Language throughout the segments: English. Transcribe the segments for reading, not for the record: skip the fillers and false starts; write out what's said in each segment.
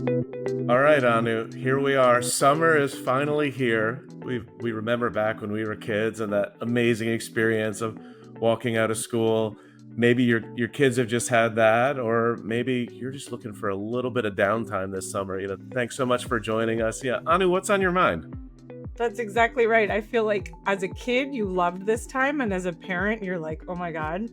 All right, Anu, here we are. Summer is finally here. We remember back when we were kids and that amazing experience of walking out of school. Maybe your kids have just had that, or maybe you're just looking for a little bit of downtime this summer. Thanks so much for joining us. Yeah, Anu, what's on your mind? That's exactly right. I feel like as a kid, you loved this time, and as a parent, you're like, "Oh my god,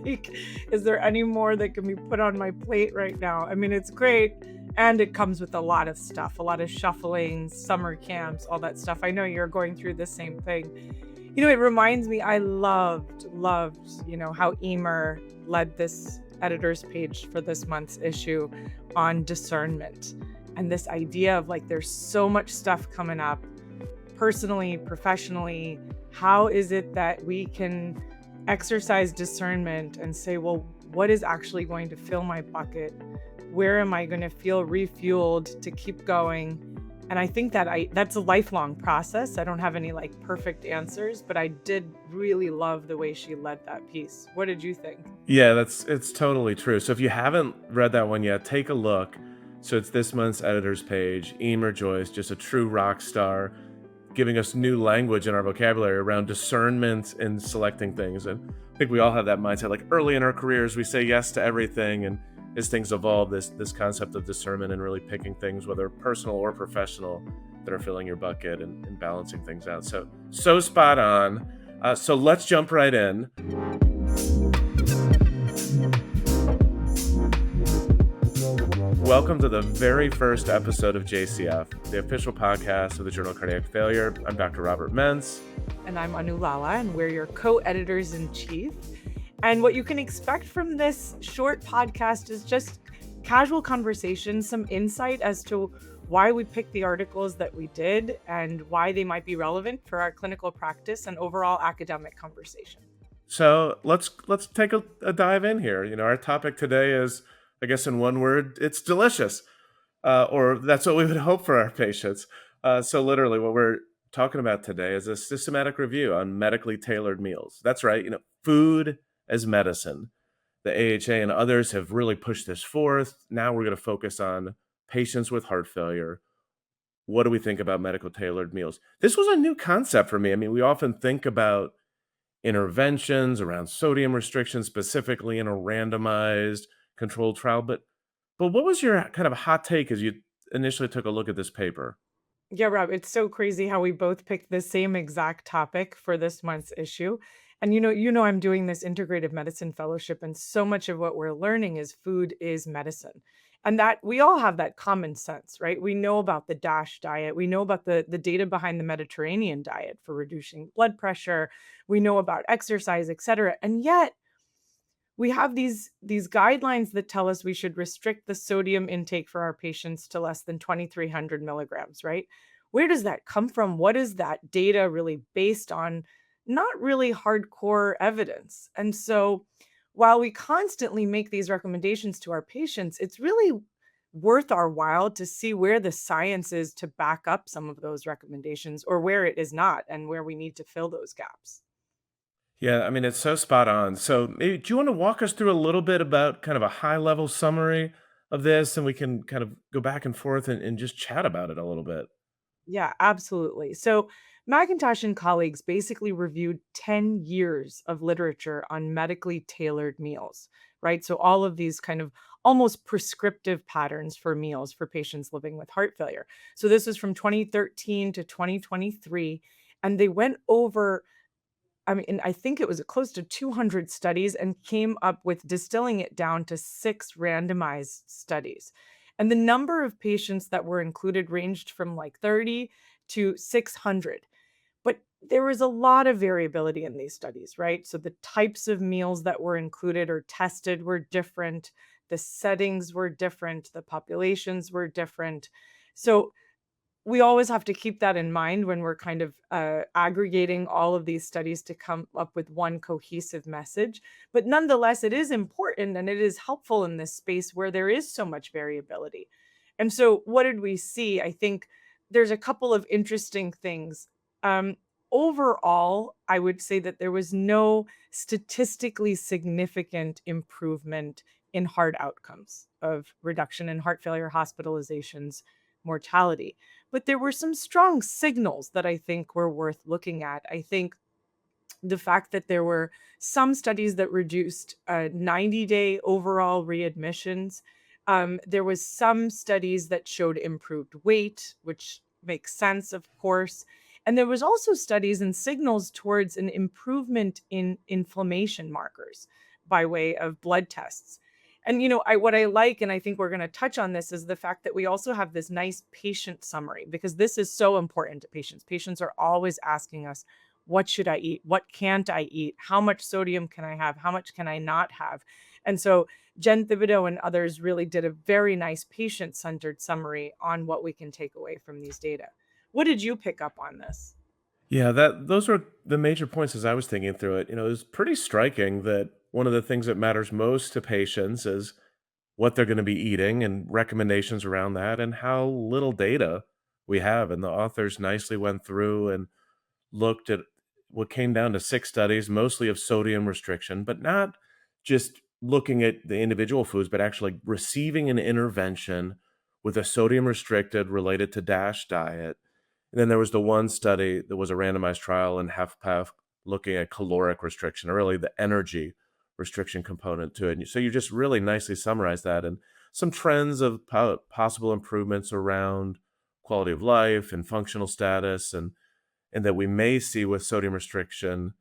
like, is there any more that can be put on my plate right now?" I mean, it's great, and it comes with a lot of stuff, a lot of shuffling, summer camps, all that stuff. I know you're going through the same thing. It reminds me, I loved, how Emer led this editor's page for this month's issue on discernment and this idea of like, there's so much stuff coming up personally, professionally. How is it that we can exercise discernment and say, well, what is actually going to fill my bucket? Where am I going to feel refueled to keep going? And I think that that's a lifelong process. I don't have any like perfect answers, but I did really love the way she led that piece. What did you think? Yeah, it's totally true. So if you haven't read that one yet, take a look. So it's this month's editor's page. Emer Joyce, just a true rock star, giving us new language in our vocabulary around discernment and selecting things. And I think we all have that mindset. Like early in our careers, we say yes to everything, and as things evolve, this concept of discernment and really picking things, whether personal or professional, that are filling your bucket and balancing things out. So spot on. So let's jump right in. Welcome to the very first episode of JCF, the official podcast of the Journal of Cardiac Failure. I'm Dr. Robert Mentz. And I'm Anu Lala, and we're your co-editors in chief. And what you can expect from this short podcast is just casual conversation, some insight as to why we picked the articles that we did and why they might be relevant for our clinical practice and overall academic conversation. So let's take a dive in here. Our topic today is, I guess, in one word, it's delicious, or that's what we would hope for our patients. So literally, what we're talking about today is a systematic review on medically tailored meals. That's right, food as medicine. The AHA and others have really pushed this forth. Now we're going to focus on patients with heart failure. What do we think about medical tailored meals? This was a new concept for me. I mean, we often think about interventions around sodium restriction, specifically in a randomized controlled trial. But what was your kind of hot take as you initially took a look at this paper? Yeah, Rob, it's so crazy how we both picked the same exact topic for this month's issue. And I'm doing this integrative medicine fellowship, and so much of what we're learning is food is medicine. And that we all have that common sense, right? We know about the DASH diet. We know about the data behind the Mediterranean diet for reducing blood pressure. We know about exercise, et cetera. And yet we have these guidelines that tell us we should restrict the sodium intake for our patients to less than 2,300 milligrams, right? Where does that come from? What is that data really based on? Not really hardcore evidence. And so while we constantly make these recommendations to our patients, it's really worth our while to see where the science is to back up some of those recommendations or where it is not and where we need to fill those gaps. Yeah, I mean, it's so spot on. So, maybe, do you want to walk us through a little bit about kind of a high level summary of this, and we can kind of go back and forth and just chat about it a little bit? Yeah, absolutely. So McIntosh and colleagues basically reviewed 10 years of literature on medically tailored meals, right? So all of these kind of almost prescriptive patterns for meals for patients living with heart failure. So this is from 2013 to 2023. And they went over, I mean, I think it was close to 200 studies and came up with distilling it down to 6 randomized studies. And the number of patients that were included ranged from like 30 to 600. But there was a lot of variability in these studies, right? So the types of meals that were included or tested were different, the settings were different, the populations were different. So we always have to keep that in mind when we're kind of aggregating all of these studies to come up with one cohesive message. But nonetheless, it is important and it is helpful in this space where there is so much variability. And so, what did we see? I think there's a couple of interesting things. Um, Overall, I would say that there was no statistically significant improvement in hard outcomes of reduction in heart failure hospitalizations, mortality. But there were some strong signals that I think were worth looking at. I think the fact that there were some studies that reduced 90-day overall readmissions. There was some studies that showed improved weight, which makes sense, of course. And there was also studies and signals towards an improvement in inflammation markers by way of blood tests. And what I like, and I think we're going to touch on this, is the fact that we also have this nice patient summary because this is so important to patients. Patients are always asking us, what should I eat? What can't I eat? How much sodium can I have? How much can I not have? And so Jen Thibodeau and others really did a very nice patient centered summary on what we can take away from these data. What did you pick up on this? Yeah, that those were the major points as I was thinking through it. It was pretty striking that one of the things that matters most to patients is what they're going to be eating and recommendations around that and how little data we have. And the authors nicely went through and looked at what came down to 6 studies, mostly of sodium restriction, but not just looking at the individual foods, but actually receiving an intervention with a sodium restricted related to DASH diet. And then there was the one study that was a randomized trial in HFpEF looking at caloric restriction, or really the energy restriction component to it. And so you just really nicely summarized that and some trends of possible improvements around quality of life and functional status and that we may see with sodium restriction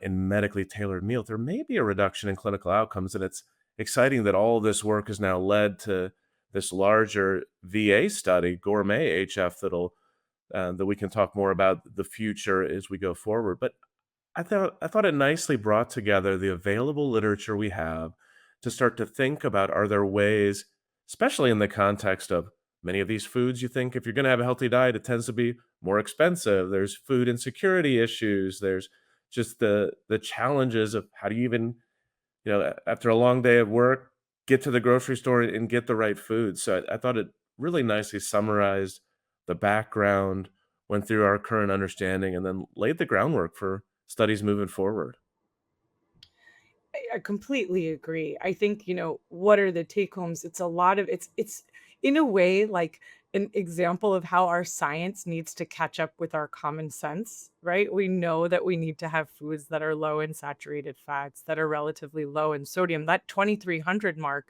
in medically tailored meals, there may be a reduction in clinical outcomes. And it's exciting that all this work has now led to this larger VA study, Gourmet HF, that we can talk more about the future as we go forward. But I thought it nicely brought together the available literature we have to start to think about, are there ways, especially in the context of many of these foods, you think if you're going to have a healthy diet, it tends to be more expensive. There's food insecurity issues. There's just the challenges of how do you even, after a long day of work, get to the grocery store and get the right food. So I thought it really nicely summarized the background, went through our current understanding, and then laid the groundwork for studies moving forward. I completely agree. I think, what are the take homes? It's a lot of it's in a way like an example of how our science needs to catch up with our common sense, right? We know that we need to have foods that are low in saturated fats, that are relatively low in sodium. That 2300 mark,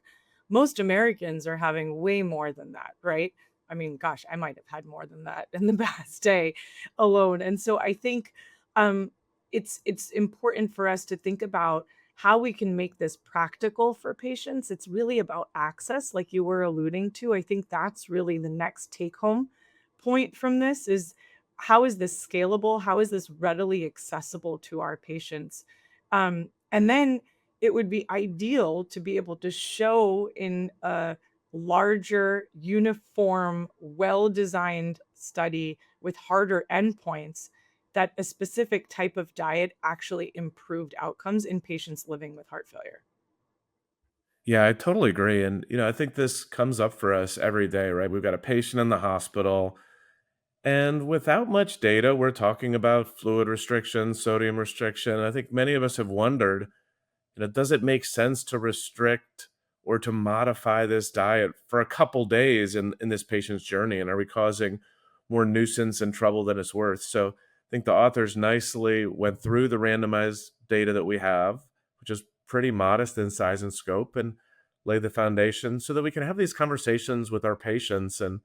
most Americans are having way more than that, right? I mean, gosh, I might have had more than that in the past day alone. And so I think um it's important for us to think about how we can make this practical for patients. It's really about access, like you were alluding to. I think that's really the next take home point from this is how is this scalable? How is this readily accessible to our patients? And then it would be ideal to be able to show in a larger, uniform, well designed study with harder endpoints that a specific type of diet actually improved outcomes in patients living with heart failure. Yeah, I totally agree. And, I think this comes up for us every day, right? We've got a patient in the hospital, and without much data, we're talking about fluid restriction, sodium restriction. I think many of us have wondered, does it make sense to restrict or to modify this diet for a couple days in this patient's journey? And are we causing more nuisance and trouble than it's worth? So I think the authors nicely went through the randomized data that we have, which is pretty modest in size and scope, and lay the foundation so that we can have these conversations with our patients and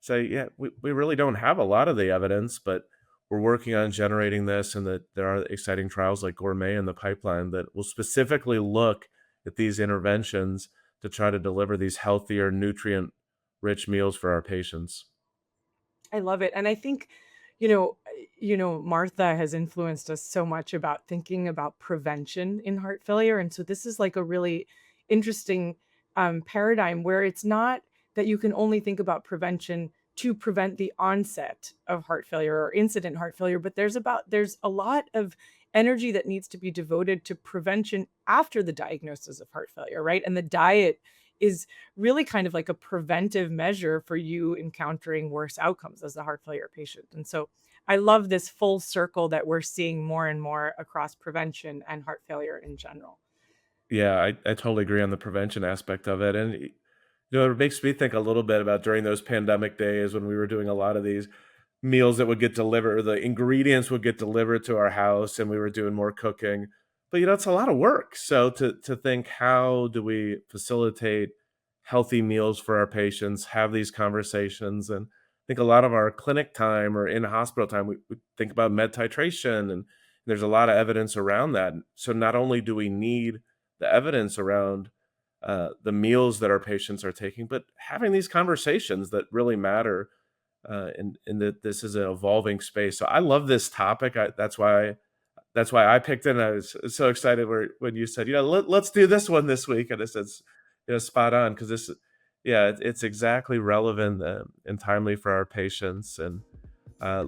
say, yeah, we really don't have a lot of the evidence, but we're working on generating this, and that there are exciting trials like Gourmet in the pipeline that will specifically look at these interventions to try to deliver these healthier, nutrient rich meals for our patients. I love it. And I think, Martha has influenced us so much about thinking about prevention in heart failure. And so this is like a really interesting paradigm where it's not that you can only think about prevention to prevent the onset of heart failure or incident heart failure, but there's a lot of energy that needs to be devoted to prevention after the diagnosis of heart failure, right? And the diet is really kind of like a preventive measure for you encountering worse outcomes as a heart failure patient. And so I love this full circle that we're seeing more and more across prevention and heart failure in general. Yeah, I totally agree on the prevention aspect of it. And it makes me think a little bit about during those pandemic days when we were doing a lot of these meals that would get delivered, or the ingredients would get delivered to our house, and we were doing more cooking. But it's a lot of work. So to think, how do we facilitate healthy meals for our patients, have these conversations? And I think a lot of our clinic time or in hospital time, we think about med titration, and there's a lot of evidence around that. So not only do we need the evidence around the meals that our patients are taking, but having these conversations that really matter, and that this is an evolving space. So I love this topic. That's why I picked it. And I was so excited when you said, let's do this one this week, and it's spot on, because it's exactly relevant and timely for our patients, and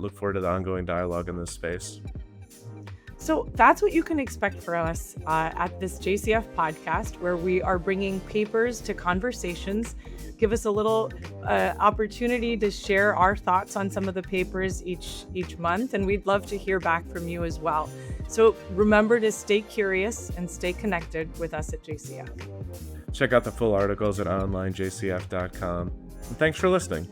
look forward to the ongoing dialogue in this space. So that's what you can expect from us at this JCF podcast, where we are bringing papers to conversations. Give us a little opportunity to share our thoughts on some of the papers each month, and we'd love to hear back from you as well. So remember to stay curious and stay connected with us at JCF. Check out the full articles at onlinejcf.com. And thanks for listening.